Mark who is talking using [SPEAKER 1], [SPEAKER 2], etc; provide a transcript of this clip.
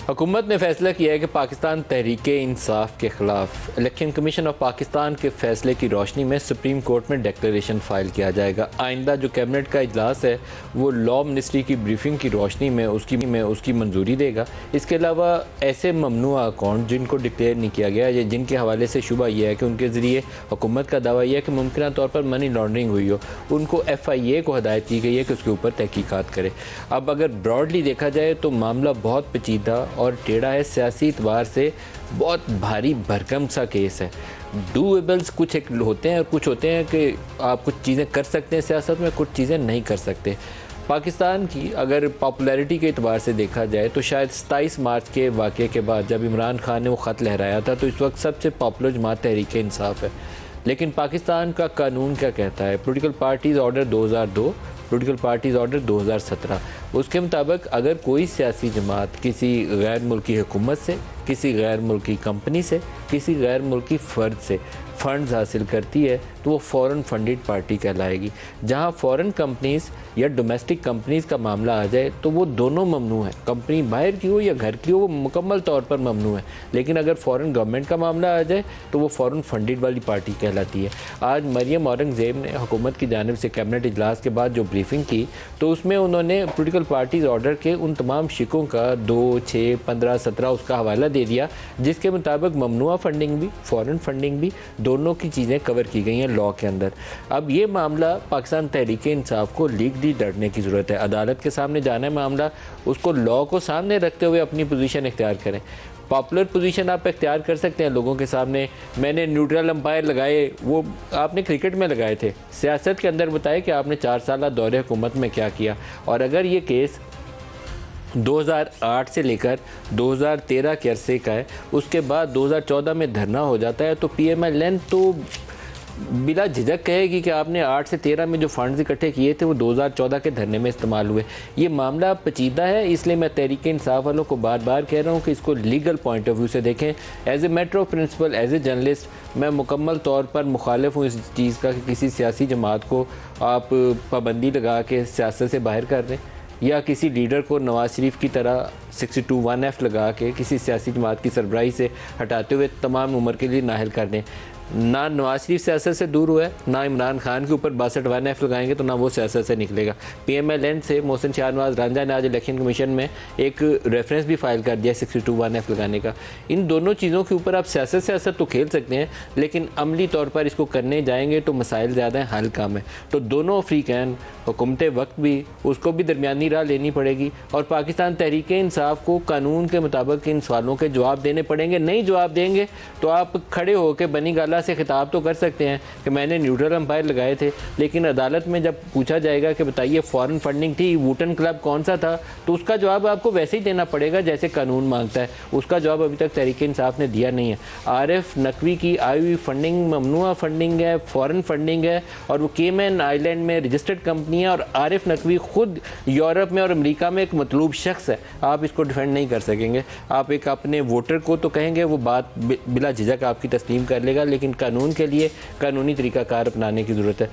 [SPEAKER 1] हुकूमत ने फैसला किया है कि पाकिस्तान तहरीक-ए-इंसाफ के खिलाफ इलेक्शन कमीशन ऑफ पाकिस्तान के फैसले की रोशनी में सुप्रीम कोर्ट में डिक्लेरेशन फाइल किया जाएगा। आइंदा जो कैबिनेट का इजलास है वो लॉ मिनिस्ट्री की ब्रीफिंग की रोशनी में उसकी मंजूरी देगा। इसके अलावा ऐसे ममनुआ अकाउंट जिनको डिक्लेयर नहीं किया गया या जिनके हवाले से शुबा यह है कि उनके ज़रिए हुकूमत का दावा यह है कि मुमकिन तौर पर मनी लॉन्ड्रिंग हुई हो, उनको FIA को हदायत की गई है कि उसके ऊपर तहकीकात करे। अब अगर ब्रॉडली देखा जाए तो मामला बहुत पेचीदा और टेढ़ा है, सियासी एतबार से बहुत भारी भरकम सा केस है। डूएबल्स कुछ एक होते हैं और कुछ होते हैं कि आप कुछ चीज़ें कर सकते हैं सियासत में, कुछ चीज़ें नहीं कर सकते। पाकिस्तान की अगर पॉपुलैरिटी के एतबार से देखा जाए तो शायद 27 मार्च के वाक़े के बाद जब इमरान खान ने वो ख़त लहराया था तो इस वक्त सबसे पॉपुलर जमात तहरीक-ए-इंसाफ है। लेकिन पाकिस्तान का कानून क्या कहता है? Political parties order 2002, political parties order 2017, उसके मुताबिक अगर कोई सियासी जमात किसी गैर मुल्की हुकूमत से, किसी गैर मुल्की कंपनी से, किसी गैर मुल्की फ़र्द से फ़ंड्स हासिल करती है तो वो फ़ॉरेन फंडेड पार्टी कहलाएगी। जहाँ फ़ॉरेन कंपनीज़ या डोमेस्टिक कंपनीज़ का मामला आ जाए तो वो दोनों ममनू है, कंपनी बाहर की हो या घर की हो वो मुकम्मल तौर पर ममनू है। लेकिन अगर फ़ॉरेन गवर्नमेंट का मामला आ जाए तो वो फ़ॉरेन फंडेड वाली पार्टी कहलाती है। आज मरियम औरंगज़ेब ने हुकूमत की जानिब से कैबिनेट इजलास के बाद जो ब्रीफिंग की तो उसमें उन्होंने पोलिटिकल पार्टीज़ ऑर्डर के उन तमाम शिकों का 2, 6, 15, 17 उसका हवाला दे दिया जिसके मुताबिक ममनुआ फंडिंग भी, फ़ॉरेन फंडिंग भी, दोनों की चीज़ें कवर की गई हैं लॉ के अंदर। अब ये मामला पाकिस्तान तहरीक-ए-इंसाफ को लीगली लड़ने की ज़रूरत है, अदालत के सामने जाना है मामला, उसको लॉ को सामने रखते हुए अपनी पोजीशन इख्तियार करें। पॉपुलर पोजीशन आप इख्तियार कर सकते हैं लोगों के सामने। मैंने न्यूट्रल अंपायर लगाए, वो आपने क्रिकेट में लगाए थे, सियासत के अंदर बताए कि आपने 4 साल दौरे हुकूमत में क्या किया। और अगर ये केस 2008 से लेकर 2013 के अरसे का है, उसके बाद 2014 में धरना हो जाता है तो PMLN तो बिला झिझक कहेगी कि आपने 8 से 13 में जो फंड्स इकट्ठे किए थे वो 2014 के धरने में इस्तेमाल हुए। ये मामला पेचीदा है, इसलिए मैं तहरीक-ए-इंसाफ वालों को बार बार कह रहा हूँ कि इसको लीगल पॉइंट ऑफ व्यू से देखें। As a matter of principle, as a journalist मैं मुकम्मल तौर पर मुखालिफ हूँ इस चीज़ का कि किसी सियासी जमात को आप पाबंदी लगा के सियासत से बाहर कर दें या किसी लीडर को नवाज़ शरीफ की तरह 62(1)(f) लगा के किसी सियासी जमात की सरबराही से हटाते हुए तमाम उम्र के लिए नाअहल कर दें। ना नवाज़ शरीफ सियासत से दूर हुआ है, ना इमरान खान के ऊपर 62(1)(f) लगाएंगे तो ना वो सियासत से निकलेगा। PMLN से मोहसिन शाहनवाज रांझा ने आज इलेक्शन कमीशन में एक रेफरेंस भी फाइल कर दिया 62(1)(f) लगाने का। इन दोनों चीज़ों के ऊपर आप सियासत तो खेल सकते हैं, लेकिन अमली तौर पर इसको करने जाएंगे तो मसाइल ज़्यादा हैं, हल कम है। तो दोनों अफ्रीकैन हुकूमत वक्त भी उसको भी दरमियानी राह लेनी पड़ेगी और पाकिस्तान तहरीक-ए-इंसाफ को कानून के मुताबिक इन सवालों के जवाब देने पड़ेंगे। नहीं जवाब देंगे तो आप खड़े होकर बनी गाला से खिताब तो कर सकते हैं कि मैंने न्यूट्रल अंपायर लगाए थे, लेकिन अदालत में जब पूछा जाएगा कि बताइए फ़ॉरेन फंडिंग थी, वुटन क्लब कौन सा था, तो उसका जवाब आपको वैसे ही देना पड़ेगा जैसे कानून मांगता है। उसका जवाब अभी तक तहरीक-ए-इंसाफ ने दिया नहीं है। आरिफ नकवी की आई हुई फंडिंग ममनुआ फंडिंग है, फ़ॉरेन फंडिंग है और वो केमन आइलैंड में रजिस्टर्ड कंपनी है और आरिफ नकवी खुद यूरोप में और अमेरिका में एक मतलूब शख्स है। आप इसको डिफेंड नहीं कर सकेंगे। आप एक अपने वोटर को तो कहेंगे, वो बात बिला झिझक आपकी तस्लीम कर लेगा, लेकिन कानून के लिए कानूनी तरीक़ाकार अपनाने की ज़रूरत है।